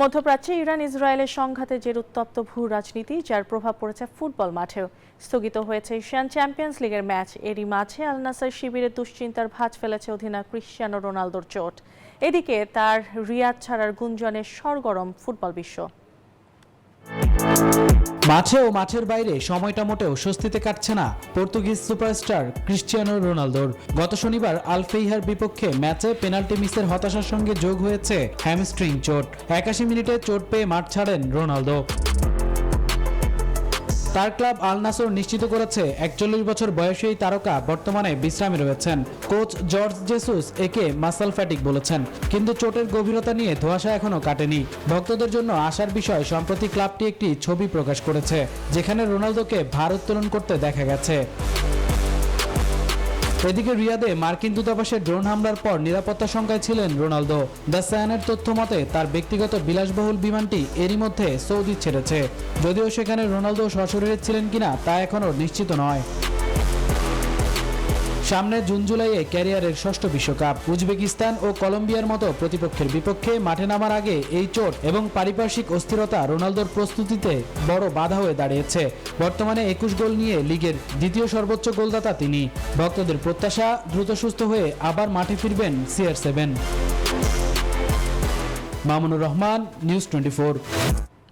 মধ্যপ্রাচ্যে ইরান ইসরায়েলের সংঘাতে যে উত্তপ্ত ভূ রাজনীতি, যার প্রভাব পড়েছে ফুটবল মাঠেও। স্থগিত হয়েছে এশিয়ান চ্যাম্পিয়ন্স লিগের ম্যাচ। এরই মাঝে আল নাসর শিবিরে দুশ্চিন্তার ভাঁজ ফেলেছে অধিনায়ক ক্রিশ্চিয়ানো রোনালদোর চোট। এদিকে তার রিয়াদ ছাড়ার গুঞ্জনে সরগরম ফুটবল বিশ্ব। মাঠে ও মাঠের বাইরে সময়টা মোটেও স্বস্তিতে কাটছে না পর্তুগিজ সুপারস্টার ক্রিশ্চিয়ানো রোনালদোর। গত শনিবার আল ফেইহার বিপক্ষে ম্যাচে পেনাল্টি মিসের হতাশার সঙ্গে যোগ হয়েছে হ্যামস্ট্রিং চোট। 81 মিনিটে চোট পেয়ে মাঠ ছাড়েন রোনালদো। তার ক্লাব আল নাসর নিশ্চিত করেছে 41 বছর বয়সী এই তারকা বর্তমানে বিশ্রামে রয়েছেন। কোচ জর্জ জেসুস একে মাসল ফ্যাটিক বলেছেন, কিন্তু চোটের গভীরতা নিয়ে ধোঁয়াশা এখনো কাটেনি। ভক্তদের জন্য আশার বিষয়, সম্প্রতি ক্লাবটি একটি ছবি প্রকাশ করেছে যেখানে রোনালদোকে ভার উত্তোলন করতে দেখা গেছে। এদিকে রিয়াদে মার্কিন দূতাবাসের ড্রোন হামলার পর নিরাপত্তা শঙ্কায় ছিলেন রোনালদো। দ্য সায়ানের তথ্য মতে তার ব্যক্তিগত বিলাসবহুল বিমানটি এরই মধ্যে সৌদি ছেড়েছে। যদিও সেখানে রোনালদো সশরীরে ছিলেন কিনা তা এখনও নিশ্চিত নয়। সামনে জুন জুলাইয়ে ক্যারিয়ারের ষষ্ঠ বিশ্বকাপ। উজবেকিস্তান ও কলম্বিয়ার মতো প্রতিপক্ষের বিপক্ষে মাঠে নামার আগে এই চোট এবং পারিপার্শ্বিক অস্থিরতা রোনালদোর প্রস্তুতিতে বড় বাধা হয়ে দাঁড়িয়েছে। বর্তমানে 21 গোল নিয়ে লিগের দ্বিতীয় সর্বোচ্চ গোলদাতা তিনি। ভক্তদের প্রত্যাশা, দ্রুত সুস্থ হয়ে আবার মাঠে ফিরবেন CR7। মামুনুর রহমান, নিউজ 24।